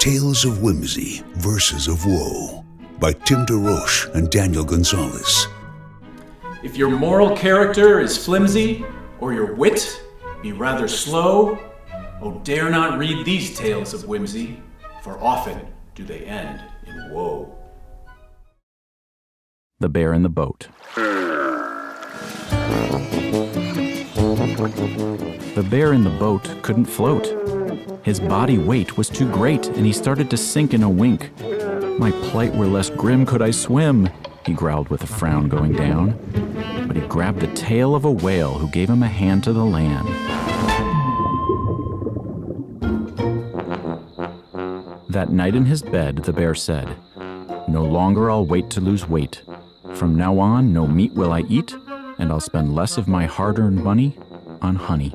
Tales of Whimsy, Verses of Woe by DeRoche and Daniel González. If your moral character is flimsy, or your wit be rather slow, oh, dare not read these tales of whimsy, for often do they end in woe. The Bear in the Boat. The bear in the boat couldn't float. His body weight was too great, and he started to sink in a wink. My plight were less grim could I swim, he growled with a frown going down. But he grabbed the tail of a whale who gave him a hand to the land. That night in his bed, the bear said, "No longer I'll wait to lose weight. From now on, no meat will I eat, and I'll spend less of my hard-earned money on honey."